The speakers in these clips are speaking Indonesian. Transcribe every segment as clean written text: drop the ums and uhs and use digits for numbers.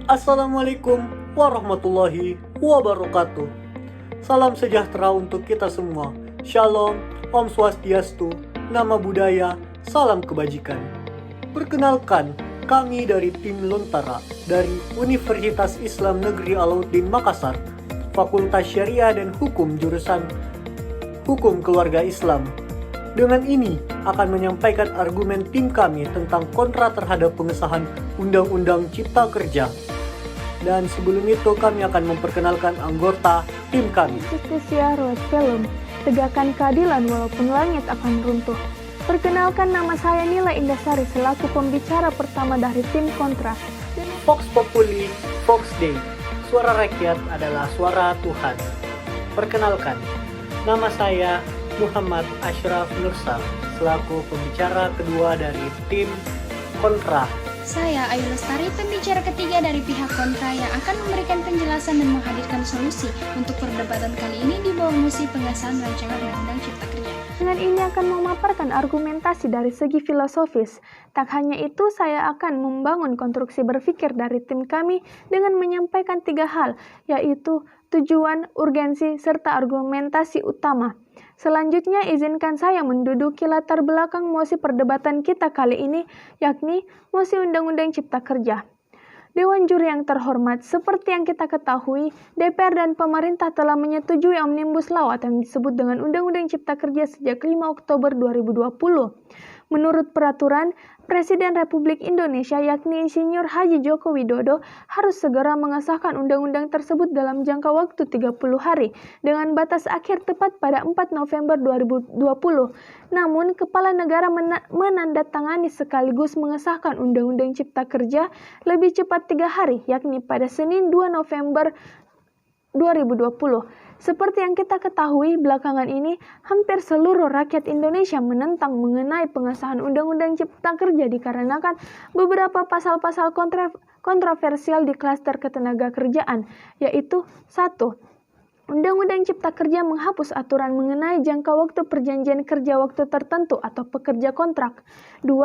Assalamualaikum warahmatullahi wabarakatuh. Salam sejahtera untuk kita semua. Shalom, Om Swastiastu, Nama Budaya, Salam Kebajikan. Perkenalkan, kami dari tim Lontara dari Universitas Islam Negeri Alauddin Makassar, Fakultas Syariah dan Hukum jurusan Hukum Keluarga Islam. Dengan ini akan menyampaikan argumen tim kami tentang kontra terhadap pengesahan Undang-Undang Cipta Kerja. Dan sebelum itu kami akan memperkenalkan anggota tim kami. Justisia Ruwet Film, tegakkan keadilan walaupun langit akan runtuh. Perkenalkan, nama saya Nila Indasari selaku pembicara pertama dari tim kontra. Vox Populi, Vox Dei, suara rakyat adalah suara Tuhan. Perkenalkan, nama saya Muhammad Ashraf Nursal selaku pembicara kedua dari tim kontra. Saya Ayu Lestari, pembicara ketiga dari pihak kontra yang akan memberikan penjelasan dan menghadirkan solusi untuk perdebatan kali ini di bawah musik pengesahan rancangan Undang-Undang Cipta Kerja. Dengan ini akan memaparkan argumentasi dari segi filosofis. Tak hanya itu, saya akan membangun konstruksi berpikir dari tim kami dengan menyampaikan 3 hal, yaitu tujuan, urgensi, serta argumentasi utama. Selanjutnya, izinkan saya menduduki latar belakang mosi perdebatan kita kali ini, yakni mosi Undang-Undang Cipta Kerja. Dewan Juri yang terhormat, seperti yang kita ketahui, DPR dan pemerintah telah menyetujui Omnibus Law atau yang disebut dengan Undang-Undang Cipta Kerja sejak 5 Oktober 2020. Menurut peraturan, Presiden Republik Indonesia yakni Insinyur Haji Joko Widodo harus segera mengesahkan undang-undang tersebut dalam jangka waktu 30 hari dengan batas akhir tepat pada 4 November 2020. Namun, Kepala Negara menandatangani sekaligus mengesahkan Undang-Undang Cipta Kerja lebih cepat 3 hari, yakni pada Senin 2 November 2020. Seperti yang kita ketahui, belakangan ini hampir seluruh rakyat Indonesia menentang mengenai pengesahan Undang-Undang Cipta Kerja dikarenakan beberapa pasal-pasal kontroversial di klaster ketenagakerjaan, yaitu 1. Undang-Undang Cipta Kerja menghapus aturan mengenai jangka waktu perjanjian kerja waktu tertentu atau pekerja kontrak. 2.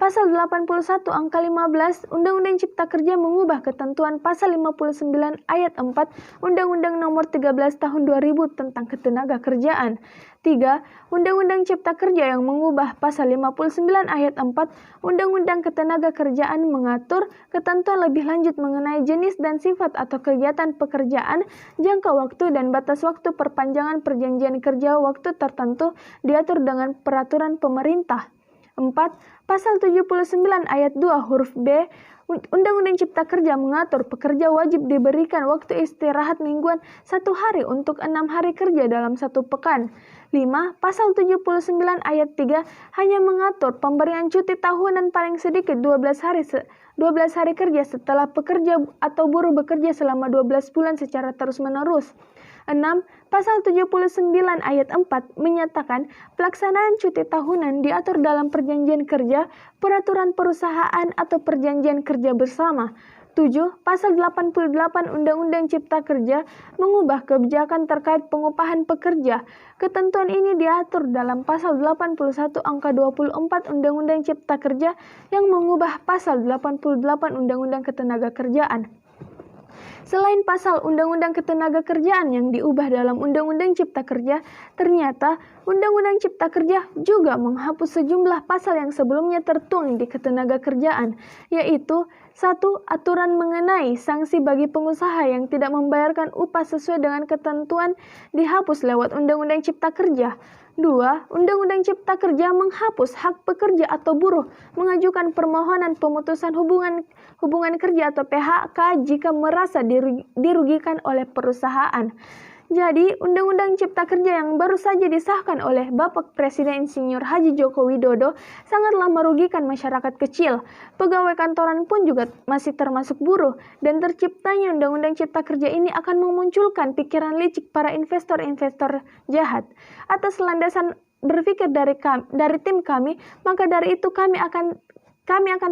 Pasal 81 angka 15 Undang-Undang Cipta Kerja mengubah ketentuan pasal 59 ayat 4 Undang-Undang Nomor 13 Tahun 2000 tentang Ketenagakerjaan. 3. Undang-Undang Cipta Kerja yang mengubah pasal 59 ayat 4 Undang-Undang Ketenagakerjaan mengatur ketentuan lebih lanjut mengenai jenis dan sifat atau kegiatan pekerjaan, jangka waktu dan batas waktu perpanjangan perjanjian kerja waktu tertentu diatur dengan peraturan pemerintah. 4. Pasal 79 ayat 2 huruf B Undang-Undang Cipta Kerja mengatur pekerja wajib diberikan waktu istirahat mingguan 1 hari untuk 6 hari kerja dalam 1 pekan. 5. Pasal 79 ayat 3 hanya mengatur pemberian cuti tahunan paling sedikit 12 hari kerja setelah pekerja atau buruh bekerja selama 12 bulan secara terus-menerus. 6. Pasal 79 ayat 4 menyatakan pelaksanaan cuti tahunan diatur dalam perjanjian kerja, peraturan perusahaan atau perjanjian kerja bersama. 7. Pasal 88 Undang-Undang Cipta Kerja mengubah kebijakan terkait pengupahan pekerja. Ketentuan ini diatur dalam pasal 81 angka 24 Undang-Undang Cipta Kerja yang mengubah pasal 88 Undang-Undang Ketenagakerjaan. Selain pasal Undang-Undang Ketenagakerjaan yang diubah dalam Undang-Undang Cipta Kerja, ternyata Undang-Undang Cipta Kerja juga menghapus sejumlah pasal yang sebelumnya tertuang di Ketenagakerjaan, yaitu 1. Aturan mengenai sanksi bagi pengusaha yang tidak membayarkan upah sesuai dengan ketentuan dihapus lewat Undang-Undang Cipta Kerja. 2. Undang-Undang Cipta Kerja menghapus hak pekerja atau buruh mengajukan permohonan pemutusan hubungan kerja atau PHK jika merasa dirugikan oleh perusahaan. Jadi, Undang-Undang Cipta Kerja yang baru saja disahkan oleh Bapak Presiden Insinyur Haji Joko Widodo sangatlah merugikan masyarakat kecil. Pegawai kantoran pun juga masih termasuk buruh, dan terciptanya Undang-Undang Cipta Kerja ini akan memunculkan pikiran licik para investor-investor jahat. Atas landasan berpikir dari tim kami, maka dari itu kami akan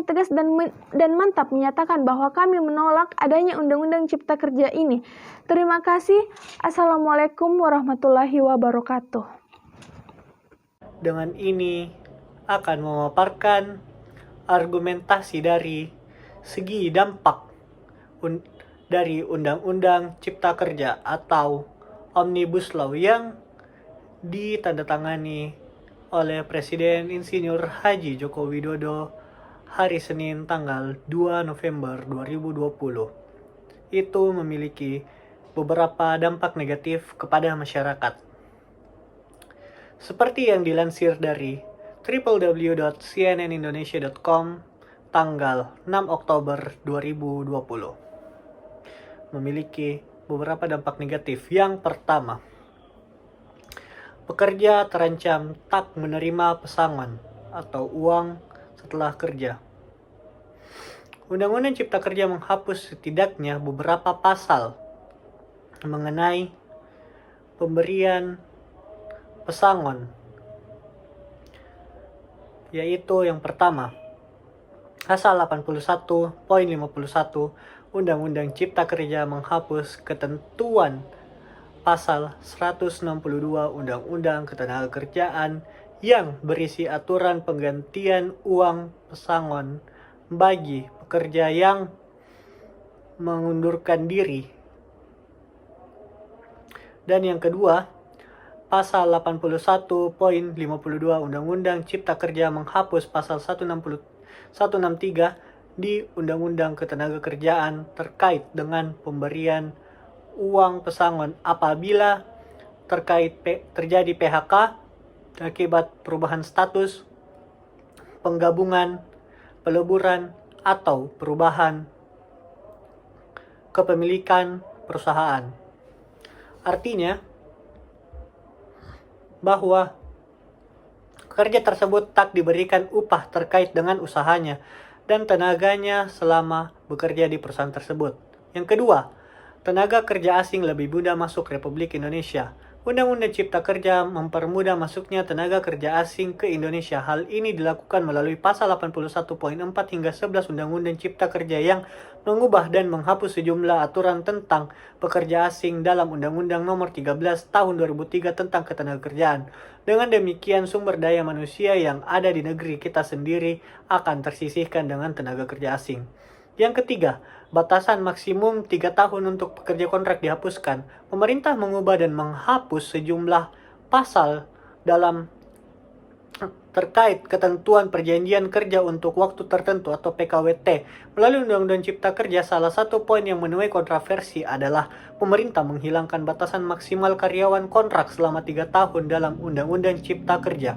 tegas dan mantap menyatakan bahwa kami menolak adanya Undang-Undang Cipta Kerja ini. Terima kasih. Assalamualaikum warahmatullahi wabarakatuh. Dengan ini akan memaparkan argumentasi dari segi dampak dari Undang-Undang Cipta Kerja atau Omnibus Law yang ditandatangani oleh Presiden Insinyur Haji Joko Widodo hari Senin tanggal 2 November 2020. Itu memiliki beberapa dampak negatif kepada masyarakat. Seperti yang dilansir dari www.cnnindonesia.com tanggal 6 Oktober 2020. Memiliki beberapa dampak negatif. Yang pertama, pekerja terancam tak menerima pesangon atau uang setelah kerja. Undang-Undang Cipta Kerja menghapus setidaknya beberapa pasal mengenai pemberian pesangon, yaitu yang pertama, pasal 81.51 Undang-Undang Cipta Kerja menghapus ketentuan pasal 162 Undang-Undang Ketenagakerjaan yang berisi aturan penggantian uang pesangon bagi pekerja yang mengundurkan diri. Dan yang kedua, pasal 81.52 Undang-Undang Cipta Kerja menghapus pasal 163 di Undang-Undang Ketenagakerjaan terkait dengan pemberian uang pesangon apabila terjadi PHK akibat perubahan status, penggabungan, peleburan, atau perubahan kepemilikan perusahaan. Artinya bahwa pekerja tersebut tak diberikan upah terkait dengan usahanya dan tenaganya selama bekerja di perusahaan tersebut. Yang kedua, tenaga kerja asing lebih mudah masuk Republik Indonesia. Undang-Undang Cipta Kerja mempermudah masuknya tenaga kerja asing ke Indonesia. Hal ini dilakukan melalui pasal 81.4 hingga 11 Undang-Undang Cipta Kerja yang mengubah dan menghapus sejumlah aturan tentang pekerja asing dalam Undang-Undang Nomor 13 Tahun 2003 tentang Ketenagakerjaan. Dengan demikian, sumber daya manusia yang ada di negeri kita sendiri akan tersisihkan dengan tenaga kerja asing. Yang ketiga, batasan maksimum 3 tahun untuk pekerja kontrak dihapuskan. Pemerintah mengubah dan menghapus sejumlah pasal dalam terkait ketentuan perjanjian kerja untuk waktu tertentu atau PKWT. Melalui Undang-Undang Cipta Kerja, salah satu poin yang menuai kontroversi adalah pemerintah menghilangkan batasan maksimal karyawan kontrak selama 3 tahun dalam Undang-Undang Cipta Kerja.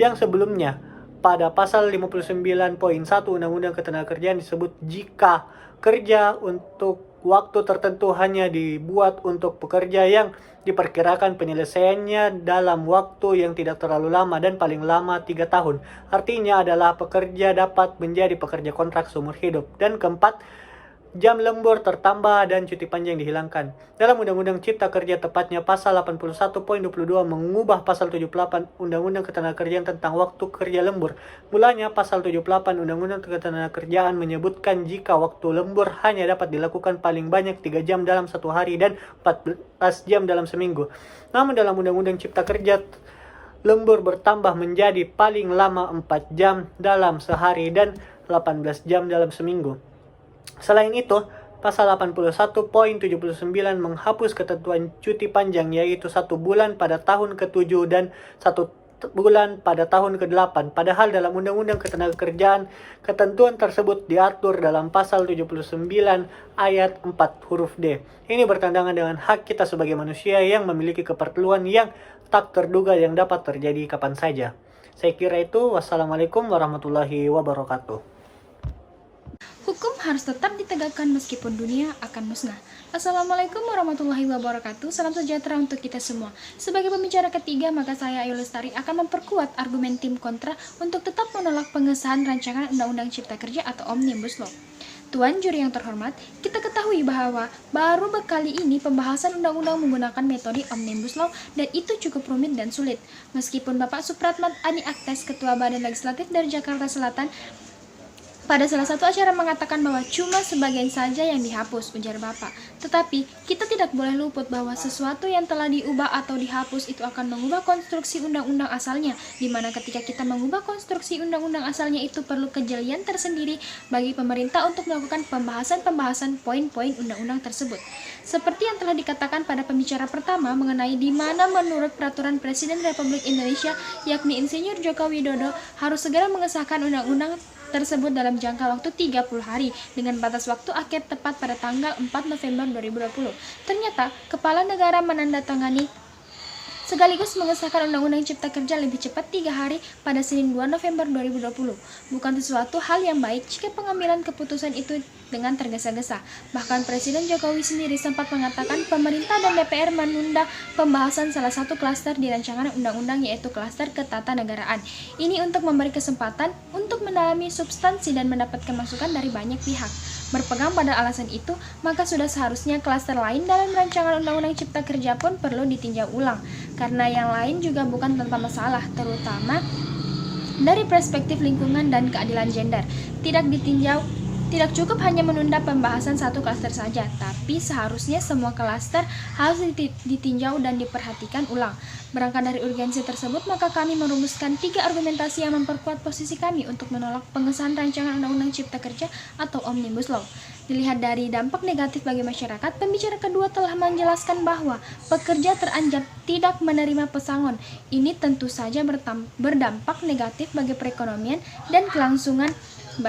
Yang sebelumnya, pada pasal 59.1 Undang-Undang Ketenagakerjaan disebut jika kerja untuk waktu tertentu hanya dibuat untuk pekerja yang diperkirakan penyelesaiannya dalam waktu yang tidak terlalu lama dan paling lama 3 tahun. Artinya adalah pekerja dapat menjadi pekerja kontrak seumur hidup. Dan keempat, jam lembur tertambah dan cuti panjang dihilangkan. Dalam Undang-Undang Cipta Kerja, tepatnya pasal 81.22 mengubah pasal 78 Undang-Undang Ketenagakerjaan tentang waktu kerja lembur. Mulanya pasal 78 Undang-Undang Ketenagakerjaan menyebutkan jika waktu lembur hanya dapat dilakukan paling banyak 3 jam dalam satu hari dan 14 jam dalam seminggu. Namun dalam Undang-Undang Cipta Kerja, lembur bertambah menjadi paling lama 4 jam dalam sehari dan 18 jam dalam seminggu. Selain itu, pasal 81.79 menghapus ketentuan cuti panjang, yaitu 1 bulan pada tahun ke-7 dan 1 bulan pada tahun ke-8. Padahal dalam Undang-Undang Ketenagakerjaan, ketentuan tersebut diatur dalam pasal 79 ayat 4 huruf D. Ini bertentangan dengan hak kita sebagai manusia yang memiliki keperluan yang tak terduga yang dapat terjadi kapan saja. Saya kira itu. Wassalamualaikum warahmatullahi wabarakatuh. Hukum harus tetap ditegakkan meskipun dunia akan musnah. Assalamualaikum warahmatullahi wabarakatuh. Salam sejahtera untuk kita semua. Sebagai pembicara ketiga, maka saya Ayu Lestari akan memperkuat argumen tim kontra untuk tetap menolak pengesahan rancangan Undang-Undang Cipta Kerja atau Omnibus Law. Tuan juri yang terhormat, kita ketahui bahwa baru kali ini pembahasan undang-undang menggunakan metode Omnibus Law dan itu cukup rumit dan sulit. Meskipun Bapak Supratman Ani Aktes, Ketua Badan Legislatif dari Jakarta Selatan, Pada salah satu acara mengatakan bahwa cuma sebagian saja yang dihapus, ujar Bapak. Tetapi, kita tidak boleh luput bahwa sesuatu yang telah diubah atau dihapus itu akan mengubah konstruksi undang-undang asalnya, di mana ketika kita mengubah konstruksi undang-undang asalnya itu perlu kejelian tersendiri bagi pemerintah untuk melakukan pembahasan poin-poin undang-undang tersebut. Seperti yang telah dikatakan pada pembicara pertama mengenai di mana menurut peraturan Presiden Republik Indonesia, yakni Insinyur Joko Widodo, harus segera mengesahkan undang-undang tersebut dalam jangka waktu 30 hari dengan batas waktu akhir tepat pada tanggal 4 November 2020. Ternyata, Kepala Negara menandatangani sekaligus mengesahkan Undang-Undang Cipta Kerja lebih cepat 3 hari pada Senin 2 November 2020. Bukan sesuatu hal yang baik jika pengambilan keputusan itu dengan tergesa-gesa. Bahkan Presiden Jokowi sendiri sempat mengatakan pemerintah dan DPR menunda pembahasan salah satu klaster di rancangan undang-undang, yaitu klaster ketatanegaraan. Ini untuk memberi kesempatan untuk mendalami substansi dan mendapatkan masukan dari banyak pihak. Berpegang pada alasan itu, maka sudah seharusnya klaster lain dalam rancangan Undang-Undang Cipta Kerja pun perlu ditinjau ulang, karena yang lain juga bukan tanpa masalah, terutama dari perspektif lingkungan dan keadilan gender. Tidak cukup hanya menunda pembahasan satu klaster saja, tapi seharusnya semua klaster harus ditinjau dan diperhatikan ulang. Berangkat dari urgensi tersebut, maka kami merumuskan 3 argumentasi yang memperkuat posisi kami untuk menolak pengesahan rancangan Undang-Undang Cipta Kerja atau Omnibus Law. Dilihat dari dampak negatif bagi masyarakat, pembicara kedua telah menjelaskan bahwa pekerja terancam tidak menerima pesangon. Ini tentu saja berdampak negatif bagi perekonomian dan kelangsungan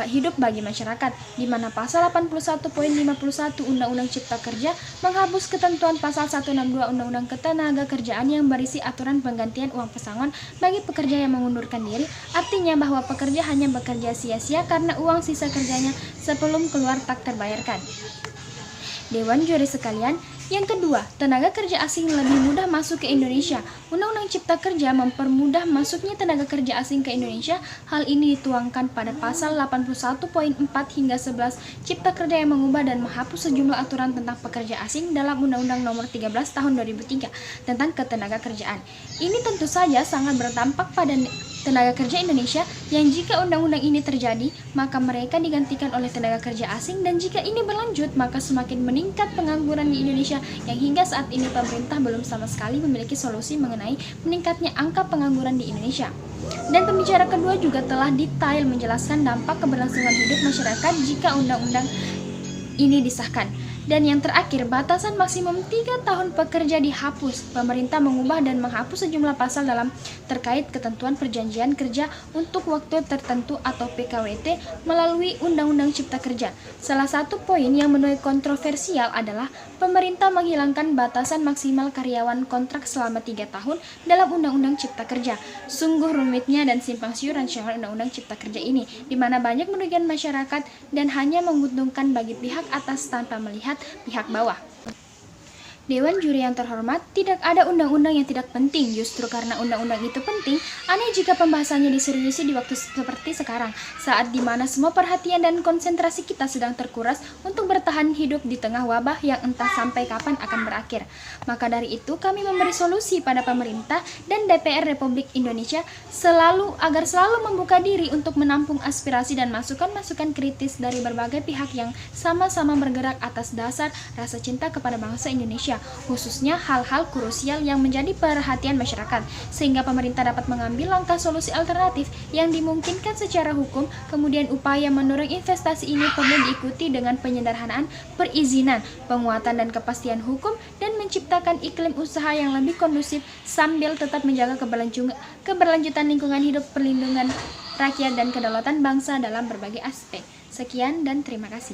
hidup bagi masyarakat, di mana pasal 81.51 Undang-Undang Cipta Kerja menghapus ketentuan pasal 162 Undang-Undang Ketenagakerjaan yang berisi aturan penggantian uang pesangon bagi pekerja yang mengundurkan diri. Artinya bahwa pekerja hanya bekerja sia-sia karena uang sisa kerjanya sebelum keluar tak terbayarkan. Dewan juri sekalian, yang kedua, tenaga kerja asing lebih mudah masuk ke Indonesia. Undang-Undang Cipta Kerja mempermudah masuknya tenaga kerja asing ke Indonesia. Hal ini dituangkan pada pasal 81.4 hingga 11 Cipta Kerja yang mengubah dan menghapus sejumlah aturan tentang pekerja asing dalam Undang-Undang Nomor 13 Tahun 2003 tentang ketenagakerjaan. Ini tentu saja sangat berdampak pada tenaga kerja Indonesia yang jika undang-undang ini terjadi, maka mereka digantikan oleh tenaga kerja asing, dan jika ini berlanjut, maka semakin meningkat pengangguran di Indonesia yang hingga saat ini pemerintah belum sama sekali memiliki solusi mengenai meningkatnya angka pengangguran di Indonesia. Dan pembicara kedua juga telah detail menjelaskan dampak keberlangsungan hidup masyarakat jika undang-undang ini disahkan. Dan yang terakhir, batasan maksimum 3 tahun pekerja dihapus. Pemerintah mengubah dan menghapus sejumlah pasal dalam terkait ketentuan perjanjian kerja untuk waktu tertentu atau PKWT melalui Undang-Undang Cipta Kerja. Salah satu poin yang menuai kontroversial adalah pemerintah menghilangkan batasan maksimal karyawan kontrak selama 3 tahun dalam Undang-Undang Cipta Kerja. Sungguh rumitnya dan simpang siur rancangan Undang-Undang Cipta Kerja ini, di mana banyak merugikan masyarakat dan hanya menguntungkan bagi pihak atas tanpa melihat pihak bawah. Dewan juri yang terhormat, tidak ada undang-undang yang tidak penting. Justru karena undang-undang itu penting, aneh jika pembahasannya diseriusi di waktu seperti sekarang, saat dimana semua perhatian dan konsentrasi kita sedang terkuras untuk bertahan hidup di tengah wabah yang entah sampai kapan akan berakhir. Maka dari itu, kami memberi solusi pada pemerintah dan DPR Republik Indonesia agar selalu membuka diri untuk menampung aspirasi dan masukan-masukan kritis dari berbagai pihak yang sama-sama bergerak atas dasar rasa cinta kepada bangsa Indonesia, khususnya hal-hal krusial yang menjadi perhatian masyarakat, sehingga pemerintah dapat mengambil langkah solusi alternatif yang dimungkinkan secara hukum. Kemudian upaya mendorong investasi ini perlu diikuti dengan penyederhanaan perizinan, penguatan dan kepastian hukum, dan menciptakan iklim usaha yang lebih kondusif sambil tetap menjaga keberlanjutan lingkungan hidup, perlindungan rakyat dan kedaulatan bangsa dalam berbagai aspek. Sekian dan terima kasih.